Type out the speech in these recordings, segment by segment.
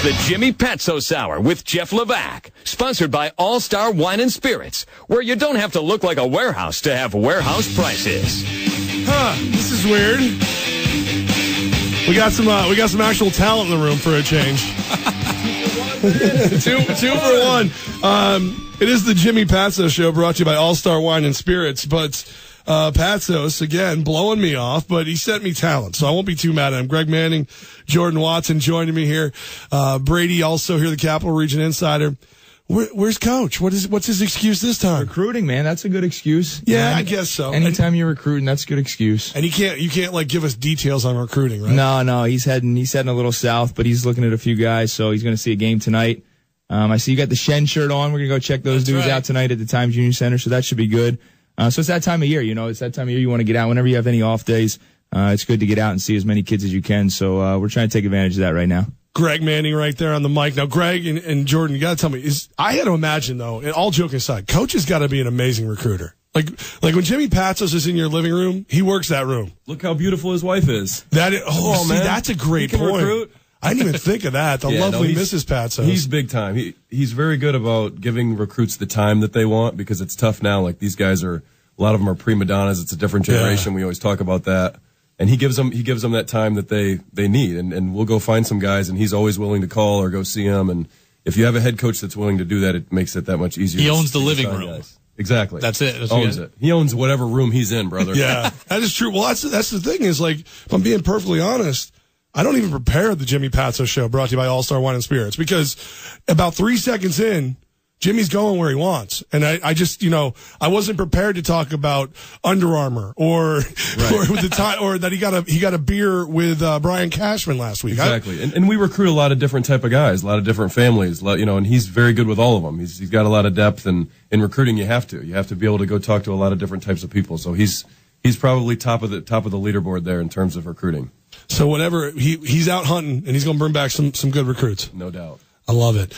It's the Jimmy Patsos Hour with Jeff Levac, sponsored by All Star Wine and Spirits, where you don't have to look like a warehouse to have warehouse prices. This is weird. We got some actual talent in the room for a change. two for one. It is the Jimmy Patsos Show, brought to you by All Star Wine and Spirits, but Patsos, again, blowing me off, but he sent me talent, so I won't be too mad at him. Greg Manning, Jordan Watson joining me here. Brady also here, the Capital Region Insider. Where's Coach? What's his excuse this time? Recruiting, man. That's a good excuse. Yeah, I guess so. Anytime you're recruiting, that's a good excuse. And you can't like give us details on recruiting, right? No. He's heading a little south, but he's looking at a few guys, so he's going to see a game tonight. I see you got the Shen shirt on. We're going to go check those dudes out tonight at the Times Union Center, so that should be good. So it's that time of year, it's that time of year you want to get out. Whenever you have any off days, it's good to get out and see as many kids as you can. So we're trying to take advantage of that right now. Greg Manning right there on the mic. Now, Greg and Jordan, you got to tell me, I had to imagine, though, and all joking aside, Coach has got to be an amazing recruiter. Like when Jimmy Patsos is in your living room, he works that room. Look how beautiful his wife is. Man, that's a great point. Recruit. I didn't even think of that. The lovely Mrs. Patsos. He's big time. He's very good about giving recruits the time that they want, because it's tough now. Like, these guys a lot of them are prima donnas. It's a different generation. We always talk about that. And he gives them that time that they need. And we'll go find some guys, and he's always willing to call or go see them. And if you have a head coach that's willing to do that, it makes it that much easier. He owns the living room. Guys. Exactly. That's it. Owns it. He owns whatever room he's in, brother. Yeah, that is true. Well, that's the thing is, like, if I'm being perfectly honest, I don't even prepare the Jimmy Patsos Show, brought to you by All Star Wine and Spirits, because about 3 seconds in, Jimmy's going where he wants. And I just, I wasn't prepared to talk about Under Armour or that he got a beer with Brian Cashman last week. Exactly. And we recruit a lot of different type of guys, a lot of different families, and he's very good with all of them. He's got a lot of depth, and in recruiting you have to be able to go talk to a lot of different types of people. So he's probably top of the leaderboard there in terms of recruiting. So whatever, he's out hunting, and he's going to bring back some good recruits. No doubt. I love it.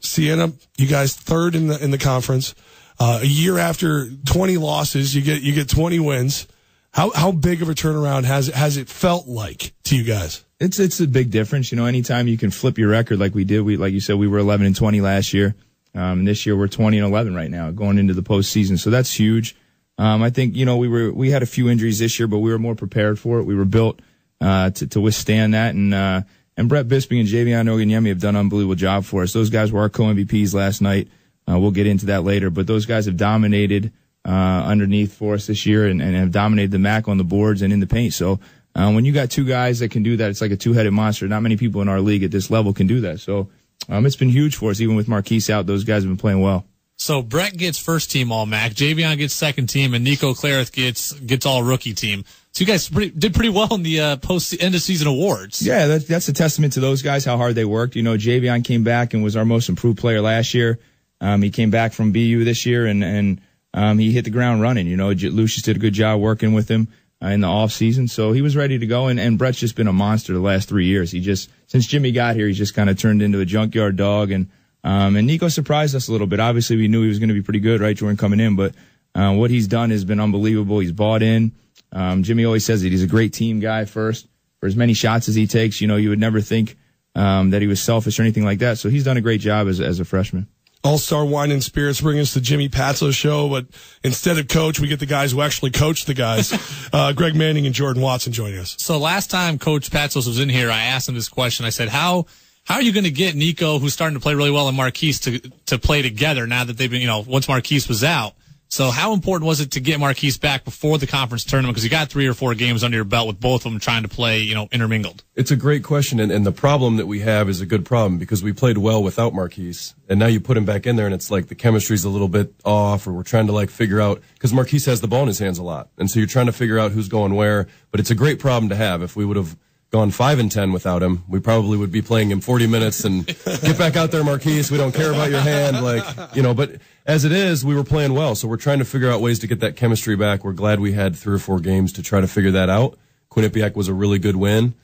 Siena, you guys third in the conference. A year after 20 losses, you get 20 wins. How big of a turnaround has it felt like to you guys? It's a big difference. Anytime you can flip your record like we did. Like you said, we were 11-20 last year. And this year we're 20-11 right now, going into the postseason. So that's huge. I think we had a few injuries this year, but we were more prepared for it. We were built to withstand that, and Brett Bisping and Javion Oganyemi have done an unbelievable job for us. Those guys were our co-MVPs last night. We'll get into that later, but those guys have dominated underneath for us this year, and have dominated the MAAC on the boards and in the paint. So when you got two guys that can do that, it's like a two-headed monster. Not many people in our league at this level can do that. So it's been huge for us. Even with Marquise out, those guys have been playing well. So Brett gets first team all MAAC, Javion gets second team, and Nico Clarith gets all rookie team. So you guys did pretty well in the post end of season awards. Yeah, that's a testament to those guys, how hard they worked. Javion came back and was our most improved player last year. He came back from BU this year, and he hit the ground running. Lucius did a good job working with him in the off season, so he was ready to go. And Brett's just been a monster the last 3 years. Since Jimmy got here, he's just kind of turned into a junkyard dog. And Nico surprised us a little bit. Obviously, we knew he was going to be pretty good, right, Jordan, coming in, but what he's done has been unbelievable. He's bought in. Jimmy always says that he's a great team guy first. For as many shots as he takes, you would never think that he was selfish or anything like that. So he's done a great job as a freshman. All-Star Wine and Spirits bring us the Jimmy Patsos Show, but instead of coach, we get the guys who actually coach the guys. Greg Manning and Jordan Watson joining us. So last time Coach Patsos was in here, I asked him this question. I said, how are you going to get Nico, who's starting to play really well, and Marquise to play together now that they've been, once Marquise was out? So how important was it to get Marquise back before the conference tournament? Because you got 3 or 4 games under your belt with both of them trying to play, intermingled. It's a great question, and the problem that we have is a good problem, because we played well without Marquise, and now you put him back in there, and it's like the chemistry's a little bit off, or we're trying to figure out, because Marquise has the ball in his hands a lot, and so you're trying to figure out who's going where. But it's a great problem to have. If we would have gone 5-10 without him, we probably would be playing him 40 minutes and get back out there, Marquise. We don't care about your hand, But as it is, we were playing well, so we're trying to figure out ways to get that chemistry back. We're glad we had 3 or 4 games to try to figure that out. Quinnipiac was a really good win.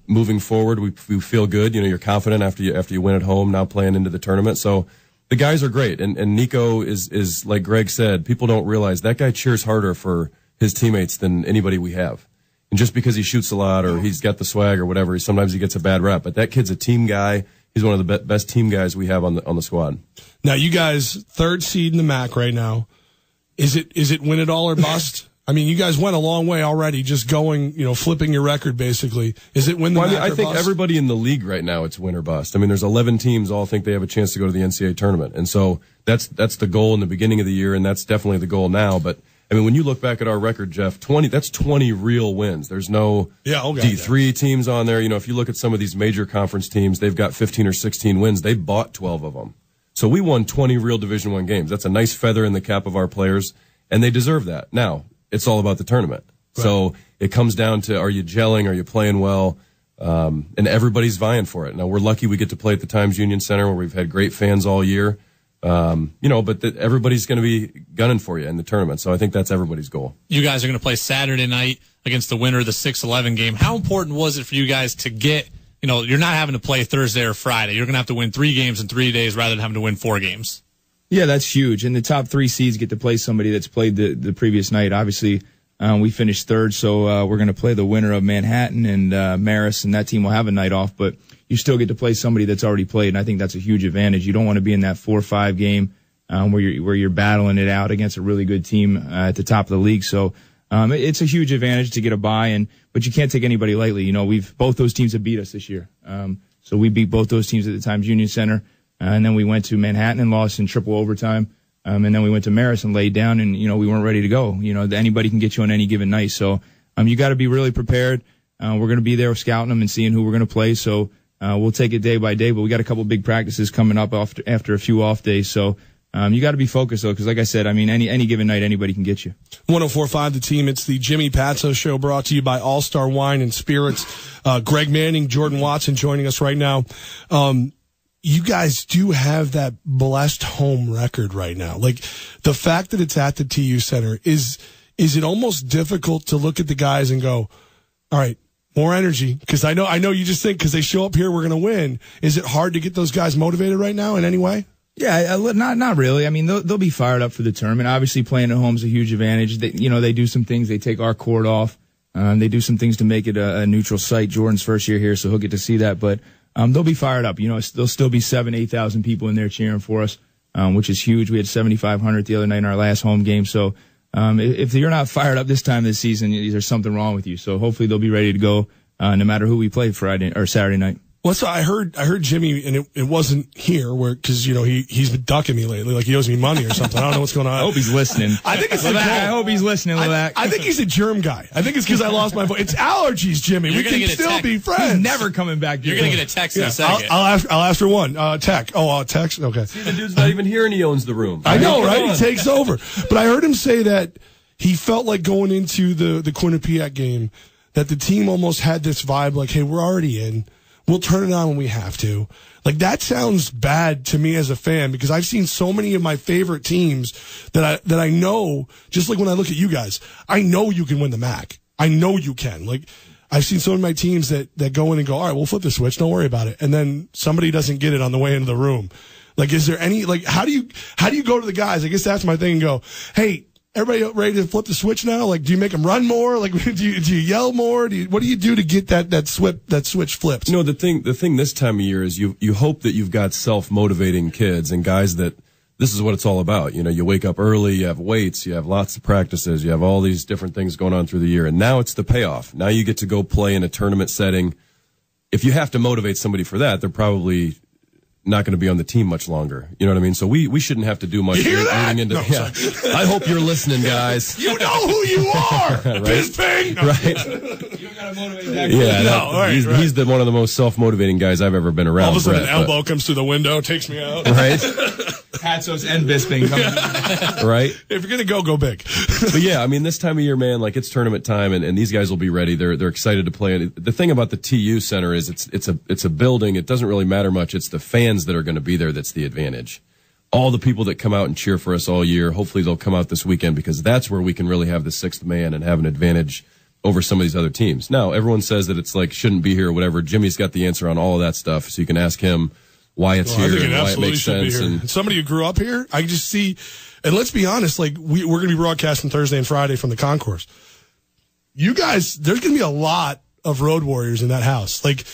Moving forward, we feel good. You're confident after you win at home. Now playing into the tournament, so the guys are great. And Nico is like Greg said. People don't realize that guy cheers harder for his teammates than anybody we have. And just because he shoots a lot or he's got the swag or whatever, sometimes he gets a bad rep. But that kid's a team guy. he's one of the best team guys we have on the squad. Now, you guys, 3rd seed in the MAAC right now. Is it win it all or bust? I mean, you guys went a long way already, just going, flipping your record basically. Is it win the MAAC I think bust? everybody in the league right now, it's win or bust. I mean, there's 11 teams all think they have a chance to go to the NCAA tournament, and so that's the goal in the beginning of the year, and that's definitely the goal now. But I mean, when you look back at our record, Jeff, 20 real wins. There's no D3 teams on there. If you look at some of these major conference teams, they've got 15 or 16 wins. They bought 12 of them. So we won 20 real Division I games. That's a nice feather in the cap of our players, and they deserve that. Now, it's all about the tournament. Right. So it comes down to, are you gelling? Are you playing well? And everybody's vying for it. Now, we're lucky we get to play at the Times Union Center where we've had great fans all year. But everybody's going to be gunning for you in the tournament. So I think that's everybody's goal. You guys are going to play Saturday night against the winner of the 6-11 game. How important was it for you guys to get, you're not having to play Thursday or Friday. You're going to have to win 3 games in 3 days rather than having to win 4 games. Yeah, that's huge. And the top 3 seeds get to play somebody that's played the previous night. Obviously, we finished 3rd, so we're going to play the winner of Manhattan and Marist, and that team will have a night off. But you still get to play somebody that's already played, and I think that's a huge advantage. You don't want to be in that 4-5 game where you're battling it out against a really good team at the top of the league. So it's a huge advantage to get a bye, but you can't take anybody lightly. Both those teams have beat us this year. So we beat both those teams at the Times Union Center. And then we went to Manhattan and lost in triple overtime. And then we went to Marist and laid down, and, we weren't ready to go. Anybody can get you on any given night. So you got to be really prepared. We're going to be there scouting them and seeing who we're going to play. So we'll take it day by day. But we got a couple big practices coming up after a few off days. So you got to be focused, though, because like I said, any given night, anybody can get you. 104.5 The Team. It's the Jimmy Patso Show, brought to you by All Star Wine and Spirits. Greg Manning, Jordan Watson joining us right now. You guys do have that blessed home record right now. Like, the fact that it's at the TU Center, is it almost difficult to look at the guys and go, all right, more energy? Because I know you just think because they show up here, we're going to win. Is it hard to get those guys motivated right now in any way? Yeah, not really. They'll be fired up for the tournament. Obviously, playing at home is a huge advantage. They do some things. They take our court off. They do some things to make it a neutral site. Jordan's first year here, so he'll get to see that. But they'll be fired up. There'll still be 7,000-8,000 people in there cheering for us, which is huge. We had 7,500 the other night in our last home game. So if you're not fired up this time this season, there's something wrong with you. So hopefully they'll be ready to go no matter who we play Friday or Saturday night. Well, so I heard Jimmy, and it wasn't here because he's been ducking me lately, like he owes me money or something. I don't know what's going on. I hope he's listening. I think it's I hope he's listening, Levac. I think he's a germ guy. I think it's because I lost my voice. It's allergies, Jimmy. We can still be friends. He's never coming back. You're gonna get a text in a second. I'll ask for one. Text. Text. Okay. See, the dude's not even here, and he owns the room. I know, right? He takes over. But I heard him say that he felt like going into the Quinnipiac game that the team almost had this vibe like, hey, we're already in. We'll turn it on when we have to. Like, that sounds bad to me as a fan because I've seen so many of my favorite teams that I know, just like when I look at you guys, I know you can win the MAAC. I know you can. Like, I've seen some of my teams that go in and go, all right, we'll flip the switch. Don't worry about it. And then somebody doesn't get it on the way into the room. Like, is there any, like, how do you go to the guys? I guess that's my thing and go, hey, everybody ready to flip the switch now? Like, do you make them run more? Like, do you yell more? What do you do to get that switch flipped? The thing this time of year is you hope that you've got self-motivating kids and guys that this is what it's all about. You wake up early, you have weights, you have lots of practices, you have all these different things going on through the year, and now it's the payoff. Now you get to go play in a tournament setting. If you have to motivate somebody for that, they're probably not going to be on the team much longer. You know what I mean? So we shouldn't have to do much. You hear that? I hope you're listening, guys. You know who you are, right? Bisping. Right? You don't got to motivate that. Yeah, he's one of the most self-motivating guys I've ever been around. All of a sudden, an elbow comes through the window, takes me out. Right? Patsos and Bisping coming. Right? If you're going to go big. But yeah, this time of year, man, like, it's tournament time, and these guys will be ready. They're excited to play. And the thing about the TU Center is it's a building. It doesn't really matter much. It's the fans that are going to be there that's the advantage. All the people that come out and cheer for us all year, hopefully they'll come out this weekend because that's where we can really have the sixth man and have an advantage over some of these other teams. Now, everyone says that it's like shouldn't be here or whatever. Jimmy's got the answer on all of that stuff, so you can ask him why it's here and why it makes sense. And somebody who grew up here, I just see, and let's be honest, like we're going to be broadcasting Thursday and Friday from the concourse. You guys, there's going to be a lot of road warriors in that house. Like,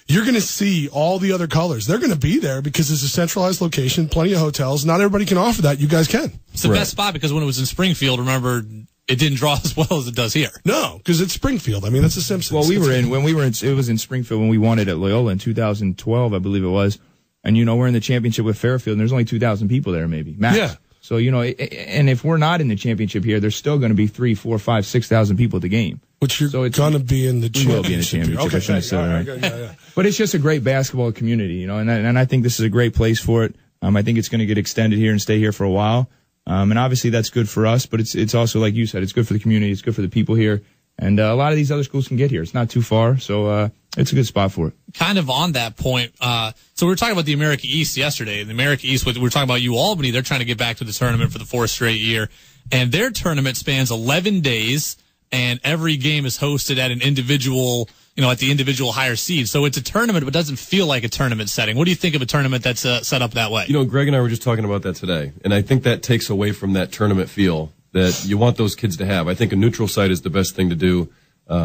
you're going to see all the other colors. They're going to be there because it's a centralized location, plenty of hotels. Not everybody can offer that. You guys can. It's the best spot because when it was in Springfield, remember, it didn't draw as well as it does here. No, because it's Springfield. I mean, that's the Simpsons. Well, it was in Springfield when we won it at Loyola in 2012, I believe it was. And, we're in the championship with Fairfield, and there's only 2,000 people there, maybe, max. Yeah. So, and if we're not in the championship here, there's still going to be 3, 4, 5, 6,000 people at the game. Which you're going to be in the championship. We will be in the championship. Okay, I shouldn't have said that, right? But it's just a great basketball community, and I think this is a great place for it. I think it's going to get extended here and stay here for a while. And obviously that's good for us, but it's also, like you said, it's good for the community. It's good for the people here. And a lot of these other schools can get here. It's not too far, so it's a good spot for it. Kind of on that point, so we were talking about the America East yesterday. The America East, we were talking about Albany. They're trying to get back to the tournament for the 4th straight year. And their tournament spans 11 days, and every game is hosted at an individual, at the individual higher seed. So it's a tournament, but it doesn't feel like a tournament setting. What do you think of a tournament that's set up that way? Greg and I were just talking about that today, and I think that takes away from that tournament feel that you want those kids to have. I think a neutral site is the best thing to do.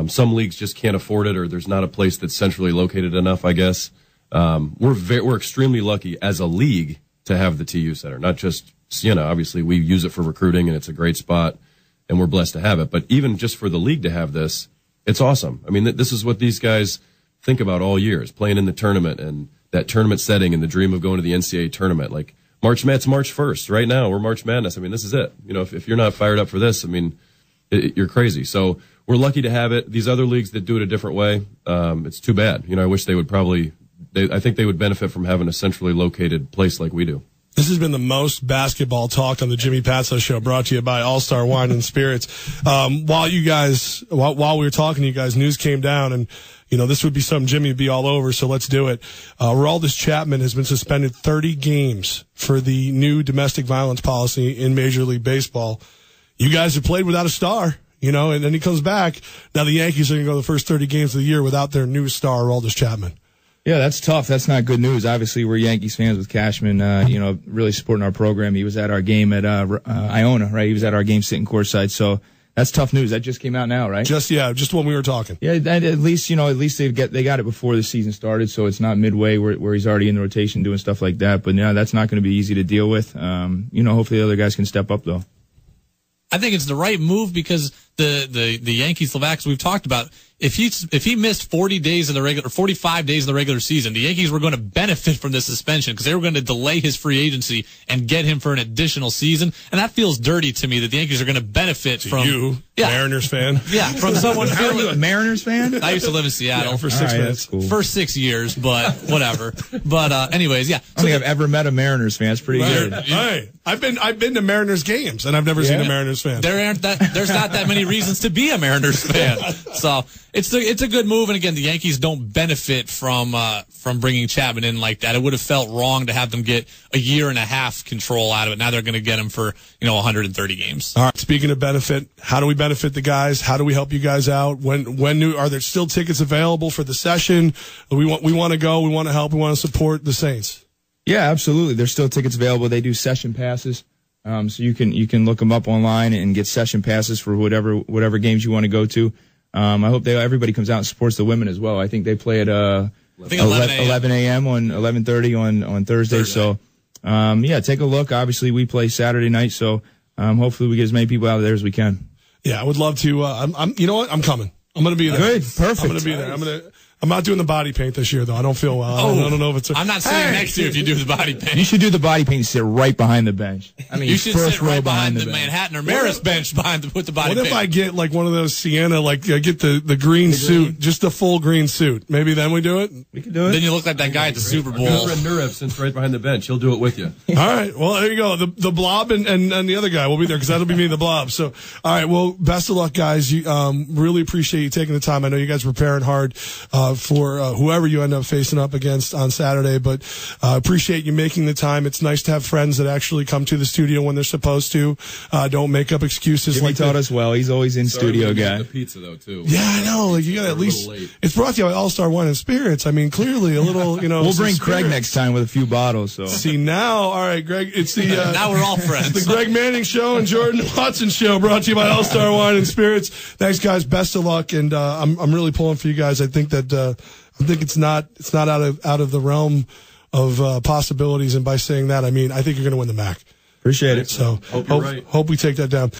Some leagues just can't afford it, or there's not a place that's centrally located enough, I guess. We're extremely lucky as a league to have the TU Center, not just Siena. Obviously, we use it for recruiting, and it's a great spot, and we're blessed to have it. But even just for the league to have this, it's awesome. I mean, this is what these guys think about all year, is playing in the tournament and that tournament setting and the dream of going to the NCAA tournament. Like, March 1st. Right now, we're March Madness. I mean, this is it. If you're not fired up for this, I mean, you're crazy. So we're lucky to have it. These other leagues that do it a different way, it's too bad. I wish they would I think they would benefit from having a centrally located place like we do. This has been the most basketball talk on the Jimmy Patso Show, brought to you by All Star Wine and Spirits. While we were talking to you guys, news came down, and this would be something Jimmy would be all over. So let's do it. Aroldis Chapman has been suspended 30 games for the new domestic violence policy in Major League Baseball. You guys have played without a star, and then he comes back. Now the Yankees are going to go the first 30 games of the year without their new star, Aroldis Chapman. Yeah, that's tough. That's not good news. Obviously, we're Yankees fans with Cashman, really supporting our program. He was at our game at Iona, right? He was at our game sitting courtside. So that's tough news. That just came out now, right? Just when we were talking. Yeah, at least they got it before the season started, so it's not midway where he's already in the rotation doing stuff like that. But that's not going to be easy to deal with. Hopefully the other guys can step up though. I think it's the right move because the Yankees, Slovaks we've talked about, if he missed 45 days of the regular season, the Yankees were going to benefit from this suspension because they were going to delay his free agency and get him for an additional season. And that feels dirty to me that the Yankees are going to benefit from you, Mariners fan. Yeah, from someone. How are you a Mariners fan? I used to live in Seattle for 6 minutes. Cool. For 6 years, but whatever. But anyways, yeah. I don't think I've ever met a Mariners fan. It's pretty good. Hey, I've been to Mariners games, and I've never seen a Mariners fan. There's not that many reasons to be a Mariners fan. So it's a good move, and again, the Yankees don't benefit from bringing Chapman in like that. It would have felt wrong to have them get a year and a half control out of it. Now they're going to get him for 130 games. All right. Speaking of benefit, how do we benefit the guys? How do we help you guys out? Are there still tickets available for the session? We want to go. We want to help. We want to support the Saints. Yeah, absolutely. There's still tickets available. They do session passes. So you can look them up online and get session passes for whatever games you want to go to. I hope everybody comes out and supports the women as well. I think they play at 11 a.m. on 11:30 on Thursday. So take a look. Obviously we play Saturday night, so hopefully we get as many people out there as we can. Yeah, I would love to. You know what? I'm coming. I'm going to be there. Good, perfect. I'm going to be there. I'm not doing the body paint this year, though. I don't feel well. I don't know if it's. I'm not sitting next to you if you do the body paint. You should do the body paint and sit right behind the bench. I mean, you should sit right behind the bench. Manhattan or Marist bench with the body paint. What if I get like one of those Siena, like I get the green suit, just the full green suit? Maybe then we do it. We can do it. Then you look like that guy at the Super Bowl. Nurev sits right behind the bench. He'll do it with you. All right. Well, there you go. The Blob and the other guy will be there because that'll be me and the Blob. So, all right. Well, best of luck, guys. You really appreciate you taking the time. I know you guys are preparing hard for whoever you end up facing up against on Saturday, but appreciate you making the time. It's nice to have friends that actually come to the studio when they're supposed to. Don't make up excuses. Jimmy taught us well. He's always in studio guy. The pizza though too. Yeah, I know. Like you got at least. It's brought to you by All Star Wine and Spirits. I mean, clearly a little. We'll bring Craig next time with a few bottles. So see now, all right, Greg. It's the now we're all friends. The Greg Manning Show and Jordan Watson Show, brought to you by All Star Wine and Spirits. Thanks, guys. Best of luck, and I'm really pulling for you guys. I think that I think it's not out of the realm of possibilities. And by saying that, I mean I think you're going to win the MAAC. Appreciate it. So Hope you're right. hope we take that down.